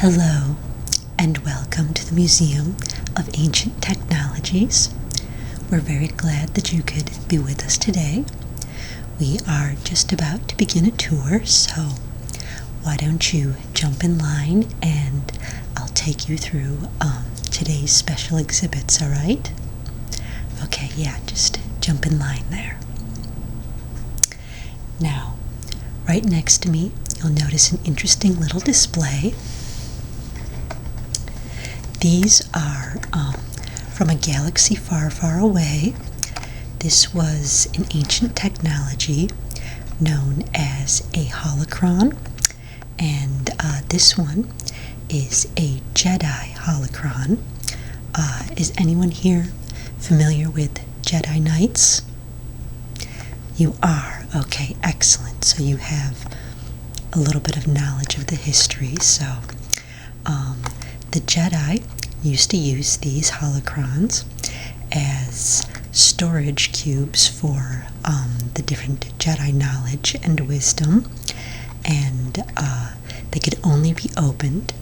Hello, and welcome to the Museum of Ancient Technologies. We're very glad that you could be with us today. We are just about to begin a tour, so why don't you jump in line and I'll take you through today's special exhibits, alright? Okay, yeah, just jump in line there. Now, right next to me, you'll notice an interesting little display. These are from a galaxy far, far away. This was an ancient technology known as a holocron, and this one is a Jedi holocron. Is anyone here familiar with Jedi Knights? You are? Okay, excellent. So you have a little bit of knowledge of the history. So the Jedi used to use these holocrons as storage cubes for the different Jedi knowledge and wisdom, and they could only be opened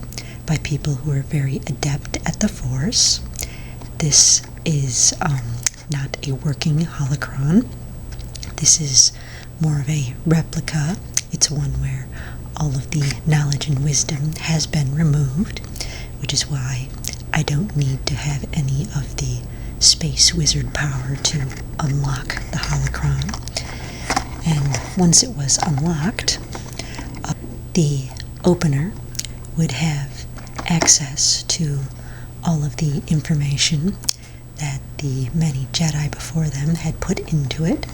by people who were very adept at the Force. This is not a working holocron. This is more of a replica. It's one where all of the knowledge and wisdom has been removed, which is why I don't need to have any of the space wizard power to unlock the holocron. And once it was unlocked, the opener would have access to all of the information that the many Jedi before them had put into it.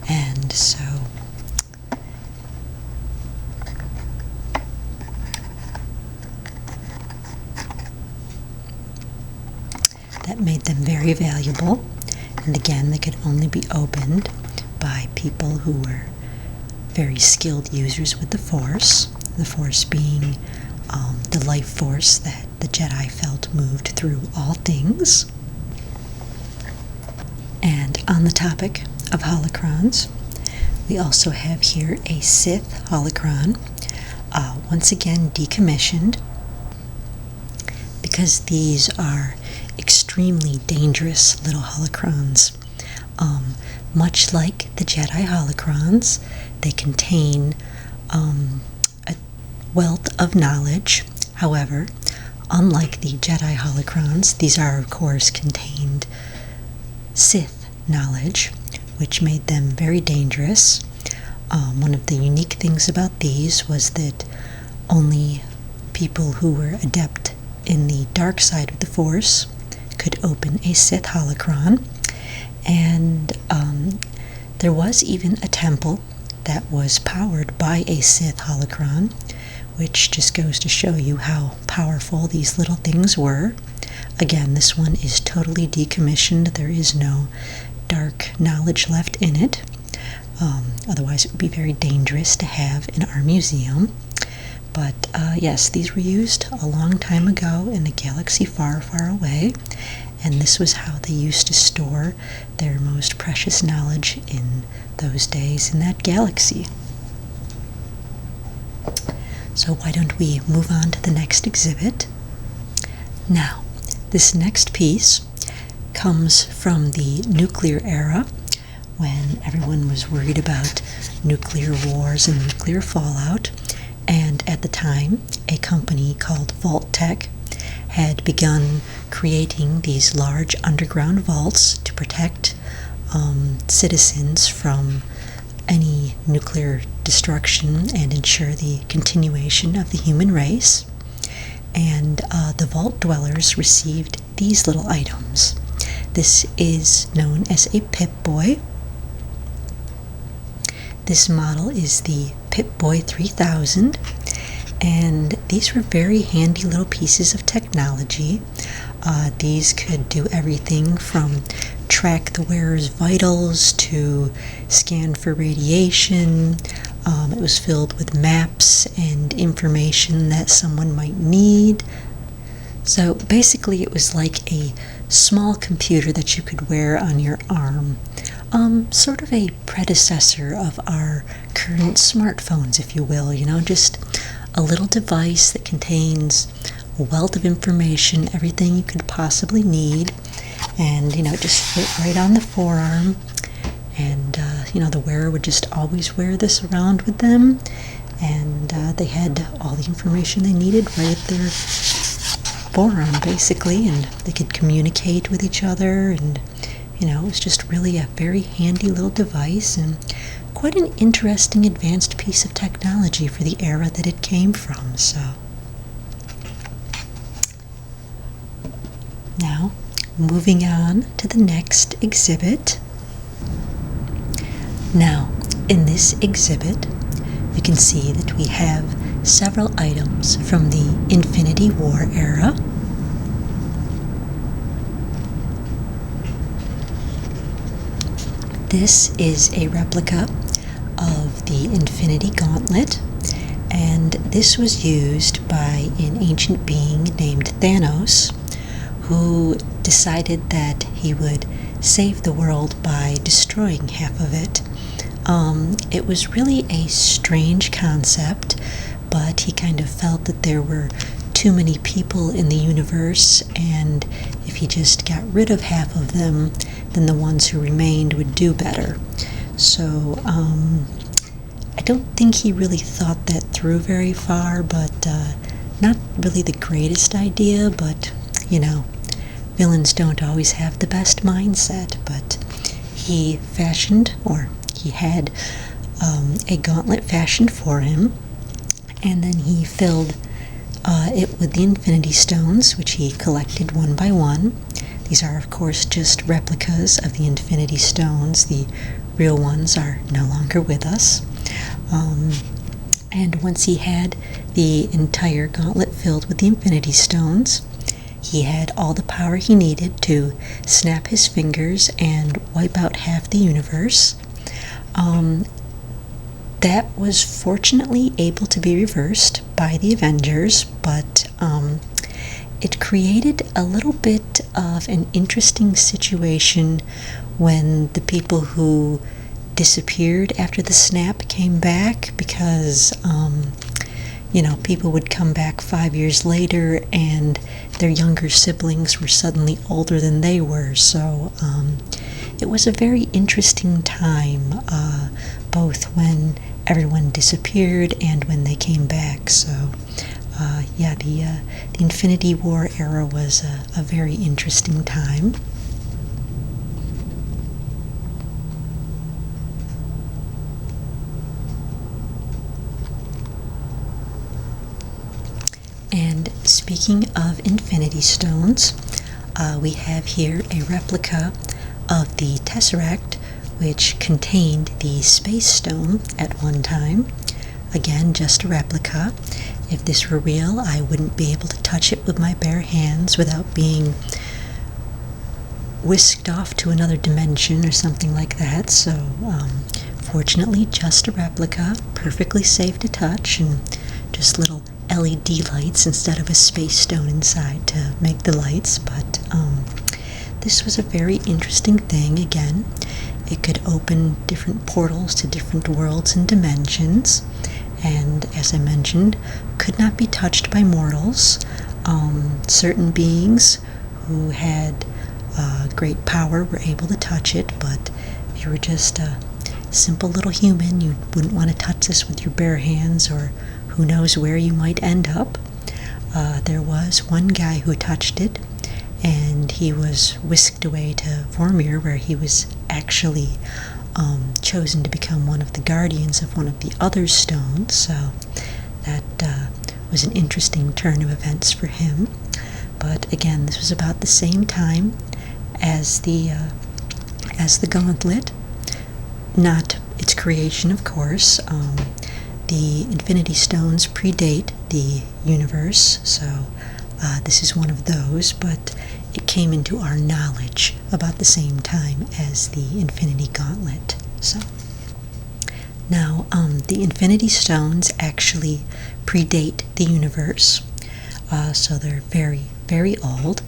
And so that made them very valuable, and again, they could only be opened by people who were very skilled users with the Force being the life force that the Jedi felt moved through all things. And on the topic of holocrons, we also have here a Sith holocron, once again decommissioned, because these are extremely dangerous little holocrons. Much like the Jedi holocrons, they contain a wealth of knowledge. However, unlike the Jedi holocrons, these are of course contained Sith knowledge, which made them very dangerous. One of the unique things about these was that only people who were adept in the dark side of the Force could open a Sith holocron, and there was even a temple that was powered by a Sith holocron, which just goes to show you how powerful these little things were. Again, this one is totally decommissioned. There is no dark knowledge left in it. Otherwise, it would be very dangerous to have in our museum. But yes, these were used a long time ago in a galaxy far, far away, and this was how they used to store their most precious knowledge in those days in that galaxy. So why don't we move on to the next exhibit? Now, this next piece comes from the nuclear era, when everyone was worried about nuclear wars and nuclear fallout. And at the time, a company called Vault-Tec had begun creating these large underground vaults to protect citizens from any nuclear destruction and ensure the continuation of the human race. And the vault dwellers received these little items. This is known as a Pip-Boy. This model is the Pip-Boy 3000, and these were very handy little pieces of technology. These could do everything from track the wearer's vitals to scan for radiation. It was filled with maps and information that someone might need. So basically it was like a small computer that you could wear on your arm. Sort of a predecessor of our current smartphones, if you will, just a little device that contains a wealth of information, everything you could possibly need, and it just fit right on the forearm. And the wearer would just always wear this around with them, and they had all the information they needed right at their forearm, basically, and they could communicate with each other, and it was just really a very handy little device, and quite an interesting advanced piece of technology for the era that it came from. So now, moving on to the next exhibit. Now, in this exhibit, you can see that we have several items from the Infinity War era. This is a replica of the Infinity Gauntlet, and this was used by an ancient being named Thanos, who decided that he would save the world by destroying half of it. It was really a strange concept, but he kind of felt that there were too many people in the universe, and if he just got rid of half of them, then the ones who remained would do better. So I don't think he really thought that through very far, but not really the greatest idea, but villains don't always have the best mindset. But he had a gauntlet fashioned for him, and then he filled it with the Infinity Stones, which he collected one by one. These are, of course, just replicas of the Infinity Stones. The real ones are no longer with us. And once he had the entire gauntlet filled with the Infinity Stones, he had all the power he needed to snap his fingers and wipe out half the universe. That was fortunately able to be reversed by the Avengers, but it created a little bit of an interesting situation when the people who disappeared after the snap came back, because people would come back 5 years later and their younger siblings were suddenly older than they were. So it was a very interesting time, both when everyone disappeared and when they came back. So the Infinity War era was a very interesting time. And speaking of Infinity Stones, we have here a replica of the Tesseract, which contained the Space Stone at one time. Again, just a replica. If this were real, I wouldn't be able to touch it with my bare hands without being whisked off to another dimension or something like that. So, fortunately, just a replica, perfectly safe to touch, and just little LED lights instead of a space stone inside to make the lights. But this was a very interesting thing. Again, it could open different portals to different worlds and dimensions, and as I mentioned, could not be touched by mortals. Certain beings who had great power were able to touch it, but if you were just a simple little human, you wouldn't want to touch this with your bare hands, or who knows where you might end up. There was one guy who touched it, and he was whisked away to Vormir, where he was actually chosen to become one of the guardians of one of the other stones. So that was an interesting turn of events for him. But again, this was about the same time as the gauntlet, not its creation, of course. The Infinity Stones predate the universe, so this is one of those, but it came into our knowledge about the same time as the Infinity Gauntlet. So now, the Infinity Stones actually predate the universe, so they're very, very old,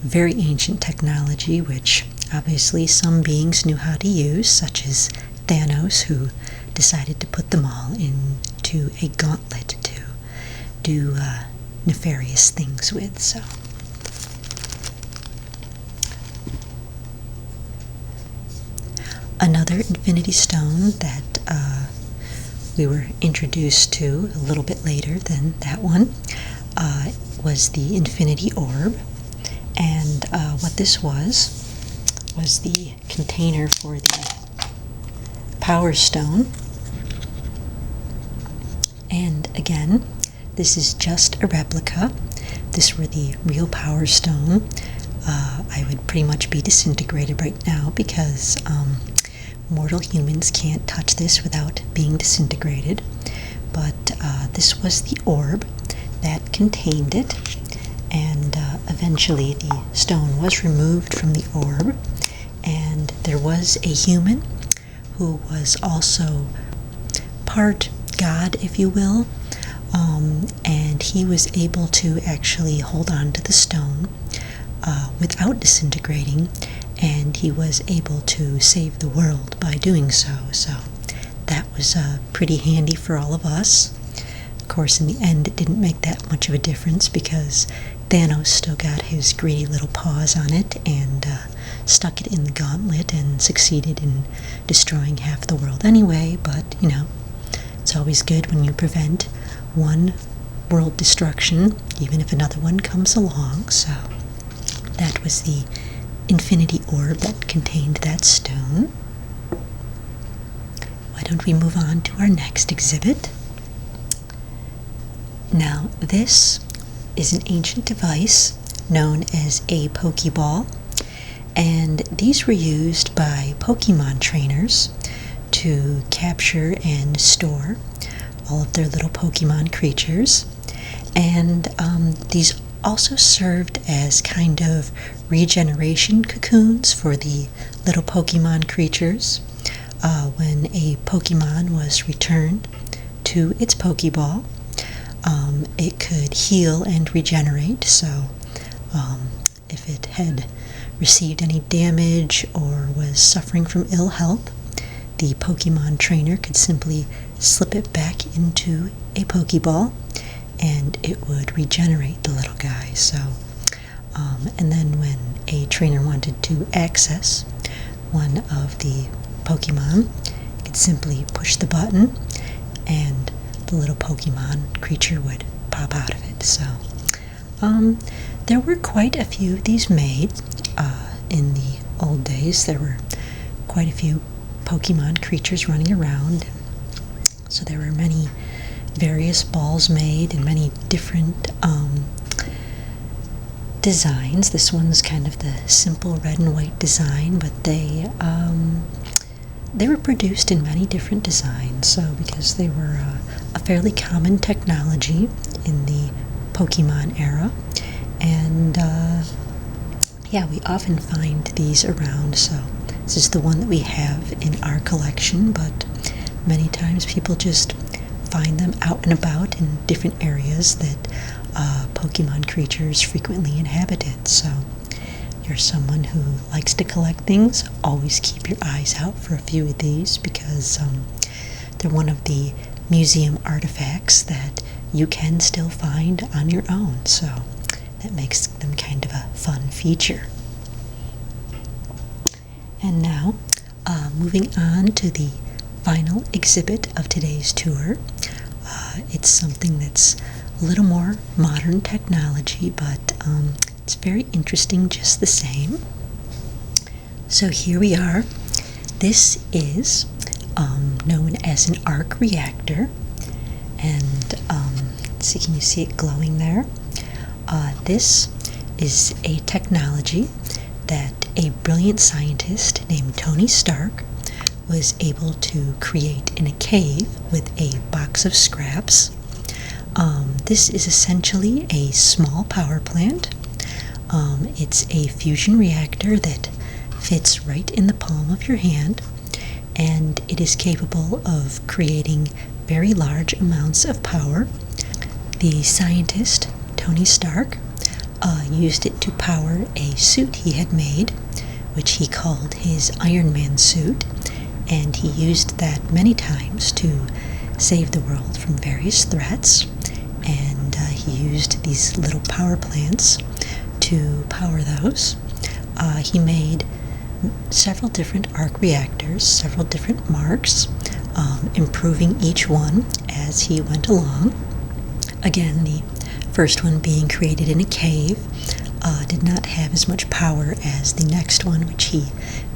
very ancient technology, which obviously some beings knew how to use, such as Thanos, who decided to put them all into into a gauntlet to do nefarious things with. So another Infinity Stone that we were introduced to a little bit later than that one was the Infinity Orb. And what this was the container for the Power Stone. And again, this is just a replica. If this were the real Power Stone, I would pretty much be disintegrated right now because mortal humans can't touch this without being disintegrated. But this was the orb that contained it, and eventually the stone was removed from the orb, and there was a human who was also part god, if you will, and he was able to actually hold on to the stone without disintegrating, and he was able to save the world by doing so. So that was pretty handy for all of us. Of course, in the end, it didn't make that much of a difference because Thanos still got his greedy little paws on it and stuck it in the gauntlet and succeeded in destroying half the world anyway. But, you know, it's always good when you prevent one world destruction, even if another one comes along. So that was the Infinity Orb that contained that stone. Why don't we move on to our next exhibit? Now, this is an ancient device known as a Pokeball, and these were used by Pokemon trainers to capture and store all of their little Pokemon creatures. And these also served as kind of regeneration cocoons for the little Pokemon creatures. When a Pokemon was returned to its Pokeball, it could heal and regenerate. So if it had received any damage or was suffering from ill health, the Pokemon trainer could simply slip it back into a Pokeball and it would regenerate the little guy. So and then when a trainer wanted to access one of the Pokemon, it could simply push the button and the little Pokemon creature would pop out of it. So there were quite a few of these made in the old days. There were quite a few Pokemon creatures running around. So there were many various balls made and many different designs. This one's kind of the simple red and white design, but they were produced in many different designs. So because they were a fairly common technology in the Pokemon era, and yeah, we often find these around. So this is the one that we have in our collection, but many times people just find them out and about in different areas that Pokemon creatures frequently inhabited. So if you're someone who likes to collect things, always keep your eyes out for a few of these because they're one of the museum artifacts that you can still find on your own. So that makes them kind of a fun feature. And now, moving on to the final exhibit of today's tour. It's something that's a little more modern technology, but it's very interesting just the same. So here we are. This is known as an arc reactor, and let's see, can you see it glowing there? This is a technology that a brilliant scientist named Tony Stark was able to create in a cave with a box of scraps. This is essentially a small power plant. It's a fusion reactor that fits right in the palm of your hand, and it is capable of creating very large amounts of power. The scientist, Tony Stark, used it to power a suit he had made, which he called his Iron Man suit, and he used that many times to save the world from various threats, and he used these little power plants to power those. He made several different arc reactors, several different marks, improving each one as he went along. Again, the first one being created in a cave did not have as much power as the next one, which he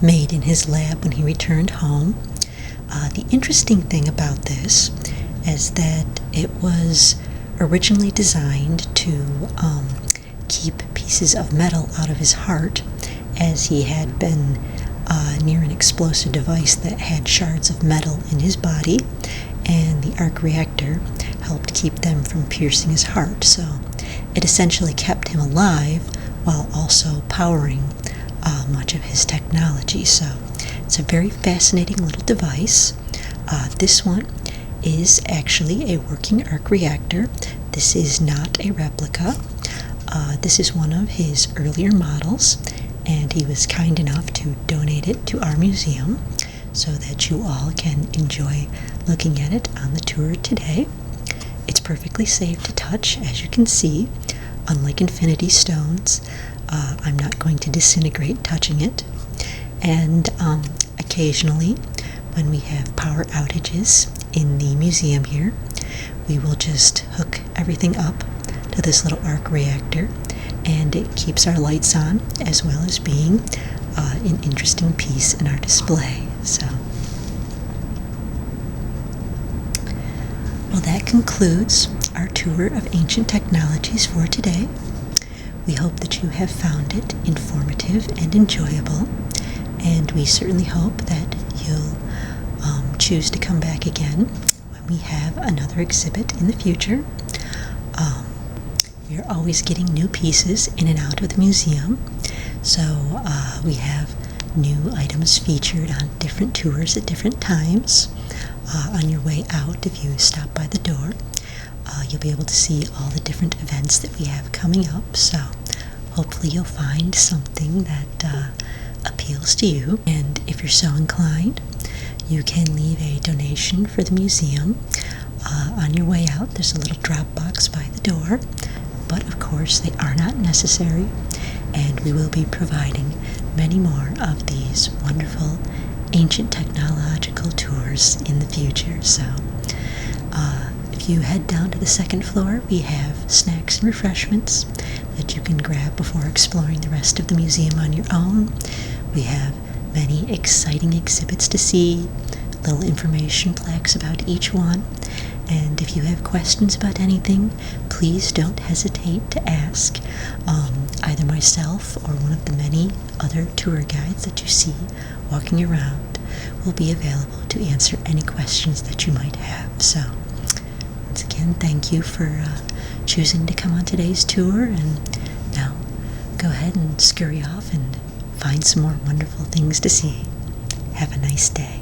made in his lab when he returned home. The interesting thing about this is that it was originally designed to keep pieces of metal out of his heart, as he had been near an explosive device that had shards of metal in his body, and the arc reactor helped keep them from piercing his heart. So it essentially kept him alive while also powering much of his technology. So it's a very fascinating little device. This one is actually a working arc reactor. This is not a replica. This is one of his earlier models, and he was kind enough to donate it to our museum so that you all can enjoy looking at it on the tour today. It's perfectly safe to touch, as you can see. Unlike infinity stones, I'm not going to disintegrate touching it. And occasionally, when we have power outages in the museum here, we will just hook everything up to this little arc reactor, and it keeps our lights on, as well as being an interesting piece in our display. So, well, that concludes our tour of ancient technologies for today. We hope that you have found it informative and enjoyable, and we certainly hope that you'll choose to come back again when we have another exhibit in the future. We are always getting new pieces in and out of the museum, so we have new items featured on different tours at different times. On your way out, if you stop by the door, you'll be able to see all the different events that we have coming up, so hopefully you'll find something that appeals to you. And if you're so inclined, you can leave a donation for the museum. On your way out, there's a little drop box by the door, but of course they are not necessary, and we will be providing many more of these wonderful ancient technological tours in the future. So if you head down to the second floor, we have snacks and refreshments that you can grab before exploring the rest of the museum on your own. We have many exciting exhibits to see, little information plaques about each one, and if you have questions about anything, please don't hesitate to ask. Either myself or one of the many other tour guides that you see walking around will be available to answer any questions that you might have. So, once again, thank you for choosing to come on today's tour, and now go ahead and scurry off and find some more wonderful things to see. Have a nice day.